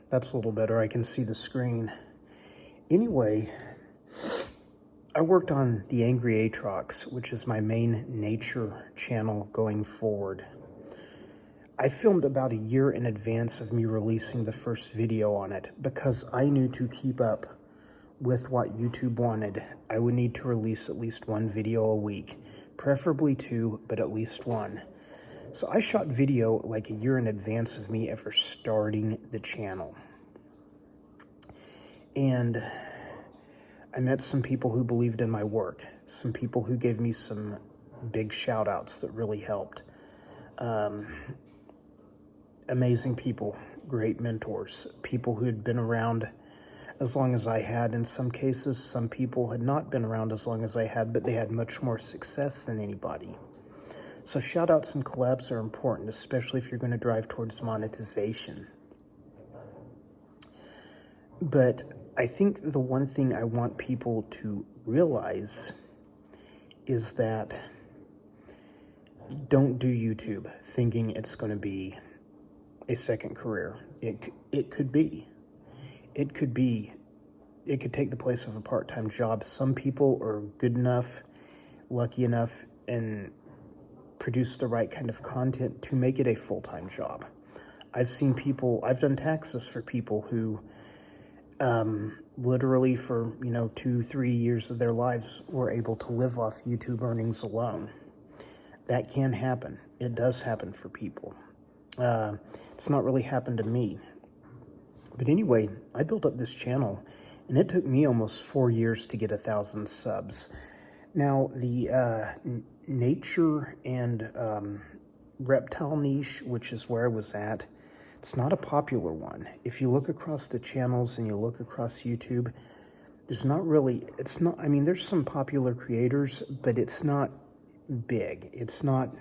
That's a little better. I can see the screen. Anyway, I worked on the Angry Aatrox, which is my main nature channel going forward. I filmed about a year in advance of me releasing the first video on it because I knew to keep up with what YouTube wanted, I would need to release at least one video a week, preferably two, but at least one. So I shot video like a year in advance of me ever starting the channel. And I met some people who believed in my work, some people who gave me some big shout outs that really helped. Amazing people, great mentors, people who had been around as long as I had. In some cases, some people had not been around as long as I had, but they had much more success than anybody. So shout outs and collabs are important, especially if you're going to drive towards monetization. But I think the one thing I want people to realize is that don't do YouTube thinking it's going to be a second career. It could be. It could take the place of a part-time job. Some people are good enough, lucky enough, and produce the right kind of content to make it a full-time job. I've done taxes for people who literally for 2-3 years of their lives were able to live off YouTube earnings alone. That can happen. It does happen for people. It's not really happened to me. But anyway, I built up this channel, and it took me almost 4 years to get 1,000 subs. Now, the nature and reptile niche, which is where I was at, it's not a popular one. If you look across the channels and you look across YouTube, there's some popular creators, but it's not big. It's not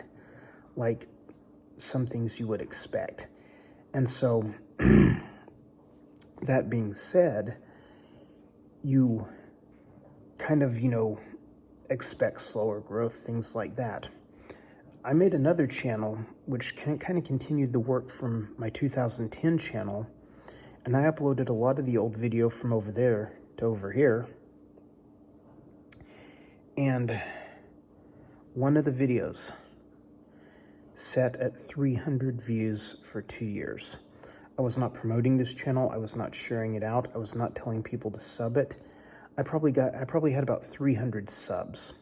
like some things you would expect. And so, that being said, you kind of, expect slower growth, things like that. I made another channel which kind of continued the work from my 2010 channel, and I uploaded a lot of the old video from over there to over here. And one of the videos set at 300 views for 2 years. I was not promoting this channel. I was not sharing it out. I was not telling people to sub it. I probably had about 300 subs.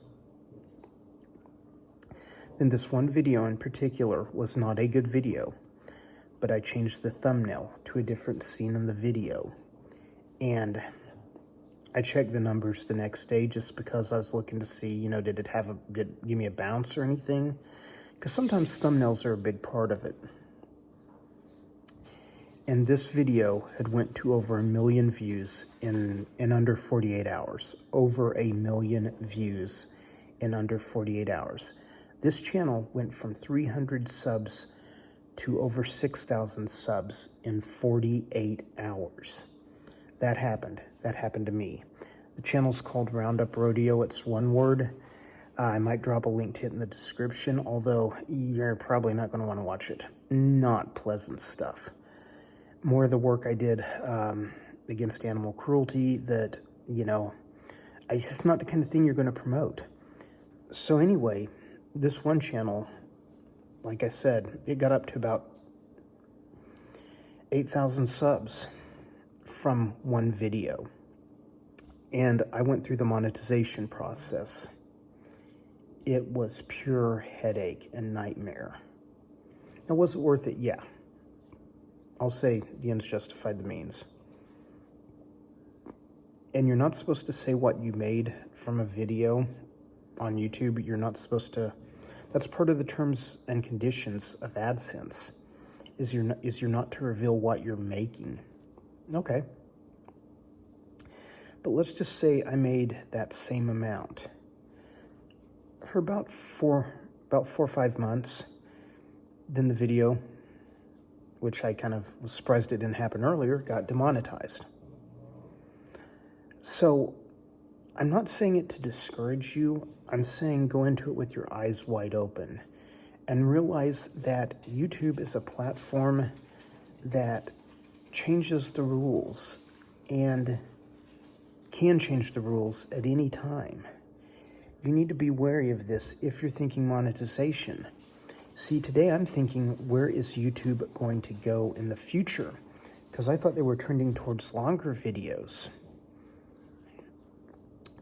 Then this one video in particular was not a good video, but I changed the thumbnail to a different scene in the video. And I checked the numbers the next day just because I was looking to see, did it give me a bounce or anything? Because sometimes thumbnails are a big part of it. And this video had went to over 1 million views in under 48 hours. Over 1 million views in under 48 hours. This channel went from 300 subs to over 6,000 subs in 48 hours. That happened. That happened to me. The channel's called Roundup Rodeo. It's one word. I might drop a link to it in the description, although you're probably not going to want to watch it. Not pleasant stuff. More of the work I did against animal cruelty that, it's just not the kind of thing you're going to promote. So anyway, this one channel, like I said, it got up to about 8,000 subs from one video. And I went through the monetization process. It was pure headache and nightmare. Now, was it worth it? Yeah. I'll say the ends justified the means. And you're not supposed to say what you made from a video on YouTube. You're not supposed to. That's part of the terms and conditions of AdSense. Is you're not to reveal what you're making. Okay. But let's just say I made that same amount for about four or 5 months. Then the video, which I kind of was surprised it didn't happen earlier, got demonetized. So I'm not saying it to discourage you. I'm saying go into it with your eyes wide open and realize that YouTube is a platform that changes the rules and can change the rules at any time. You need to be wary of this if you're thinking monetization. See, today I'm thinking, where is YouTube going to go in the future? Because I thought they were trending towards longer videos.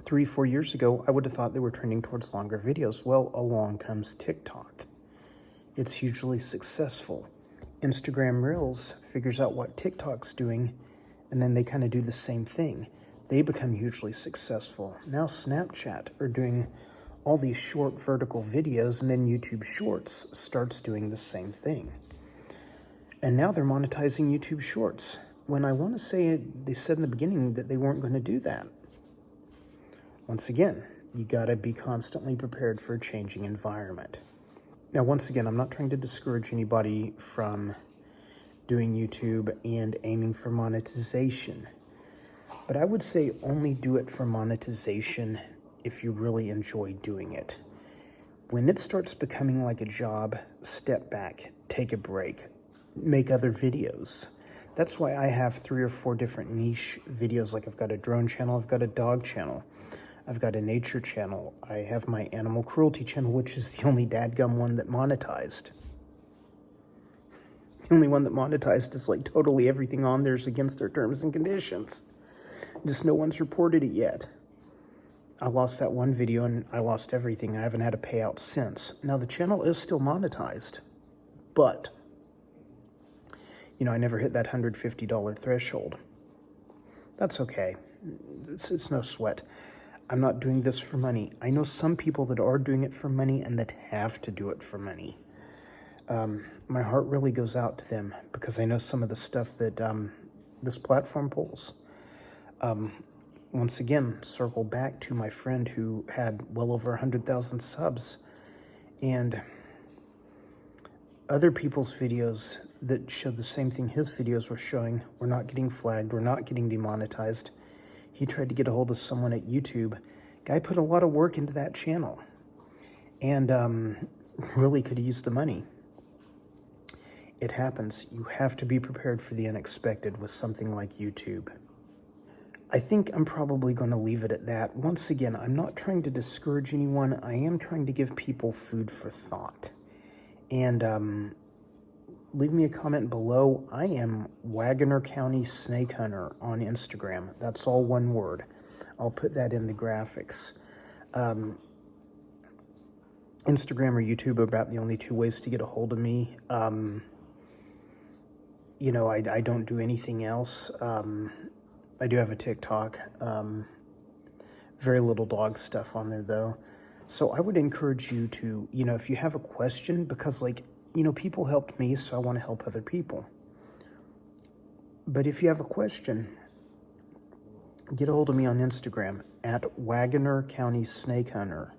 3-4 years ago, I would have thought they were trending towards longer videos. Well, along comes TikTok. It's hugely successful. Instagram Reels figures out what TikTok's doing, and then they kind of do the same thing. They become hugely successful. Now Snapchat are doing all these short vertical videos, and then YouTube Shorts starts doing the same thing. And now they're monetizing YouTube Shorts, when I want to say they said in the beginning that they weren't going to do that. Once again, you got to be constantly prepared for a changing environment. Now, once again, I'm not trying to discourage anybody from doing YouTube and aiming for monetization, but I would say only do it for monetization if you really enjoy doing it. When it starts becoming like a job, step back, take a break, make other videos. That's why I have 3 or 4 different niche videos. Like I've got a drone channel, I've got a dog channel, I've got a nature channel, I have my animal cruelty channel, which is the only dadgum one that monetized. The only one that monetized is like totally everything on there is against their terms and conditions. Just no one's reported it yet. I lost that one video and I lost everything. I haven't had a payout since. Now the channel is still monetized, but I never hit that $150 threshold. That's okay. It's no sweat. I'm not doing this for money. I know some people that are doing it for money and that have to do it for money. My heart really goes out to them because I know some of the stuff that this platform pulls. Once again, circle back to my friend who had well over 100,000 subs, and other people's videos that showed the same thing his videos were showing were not getting flagged, were not getting demonetized. He tried to get a hold of someone at YouTube. Guy put a lot of work into that channel and really could use the money. It happens. You have to be prepared for the unexpected with something like YouTube. I think I'm probably going to leave it at that. Once again, I'm not trying to discourage anyone. I am trying to give people food for thought. And leave me a comment below. I am Wagoner County Snake Hunter on Instagram. That's all one word. I'll put that in the graphics. Instagram or YouTube are about the only 2 ways to get a hold of me. I don't do anything else. I do have a TikTok. Very little dog stuff on there, though. So I would encourage you to, if you have a question, because, people helped me, so I want to help other people. But if you have a question, get a hold of me on Instagram at Wagoner County Snake Hunter.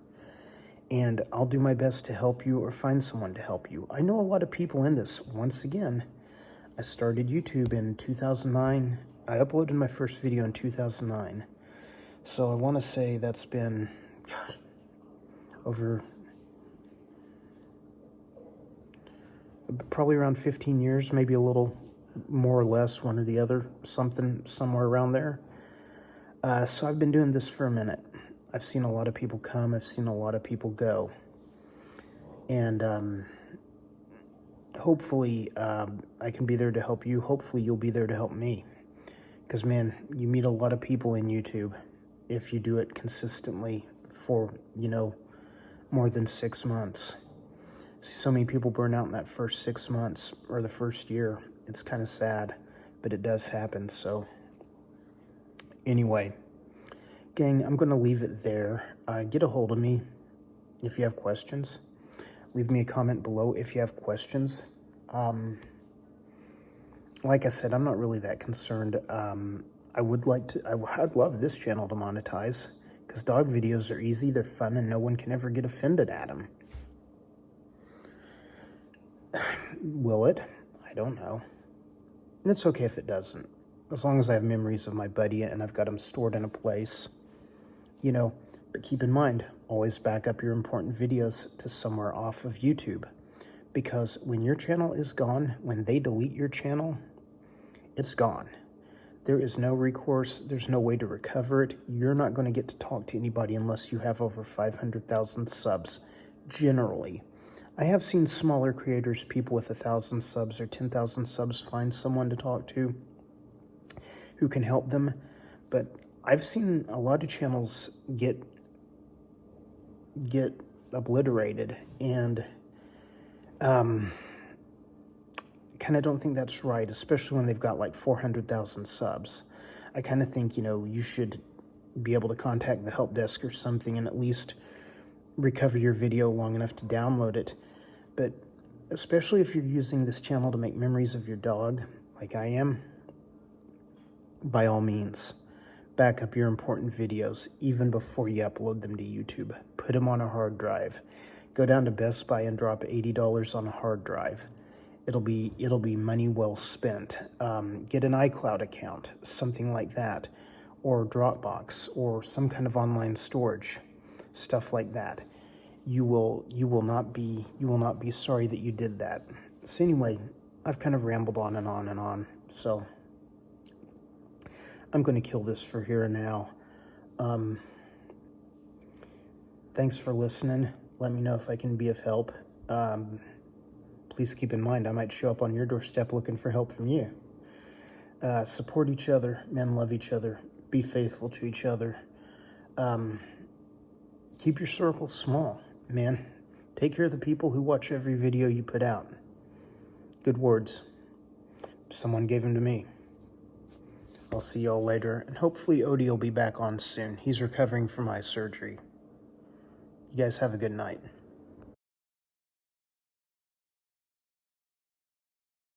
And I'll do my best to help you or find someone to help you. I know a lot of people in this. Once again, I started YouTube in 2009. I uploaded my first video in 2009. So I want to say that's been, over probably around 15 years, maybe a little more or less, one or the other, somewhere around there. So I've been doing this for a minute. I've seen a lot of people come, I've seen a lot of people go. And hopefully I can be there to help you. Hopefully you'll be there to help me. Because, man, you meet a lot of people in YouTube if you do it consistently for, more than 6 months. See so many people burn out in that first 6 months or the first year. It's kind of sad, but it does happen. So anyway, gang, I'm going to leave it there. Get a hold of me if you have questions. Leave me a comment below if you have questions. Like I said, I'm not really that concerned. I'd love this channel to monetize, because dog videos are easy, they're fun, and no one can ever get offended at them. Will it? I don't know. And it's okay if it doesn't. As long as I have memories of my buddy and I've got them stored in a place, but keep in mind, always back up your important videos to somewhere off of YouTube. Because when your channel is gone, when they delete your channel, it's gone. There is no recourse. There's no way to recover it. You're not going to get to talk to anybody unless you have over 500,000 subs, generally. I have seen smaller creators, people with 1,000 subs or 10,000 subs, find someone to talk to who can help them. But I've seen a lot of channels get obliterated, and kind of don't think that's right, especially when they've got like 400,000 subs. I kind of think, you should be able to contact the help desk or something and at least recover your video long enough to download it. But especially if you're using this channel to make memories of your dog, like I am, by all means, back up your important videos even before you upload them to YouTube. Put them on a hard drive. Go down to Best Buy and drop $80 on a hard drive. It'll be money well spent. Get an iCloud account, something like that, or Dropbox, or some kind of online storage, stuff like that. You will not be sorry that you did that. So anyway, I've kind of rambled on and on and on. So I'm going to kill this for here and now. Thanks for listening. Let me know if I can be of help. Please keep in mind, I might show up on your doorstep looking for help from you. Support each other. Men love each other. Be faithful to each other. Keep your circle small, man. Take care of the people who watch every video you put out. Good words. Someone gave them to me. I'll see y'all later, and hopefully Odie will be back on soon. He's recovering from eye surgery. You guys have a good night.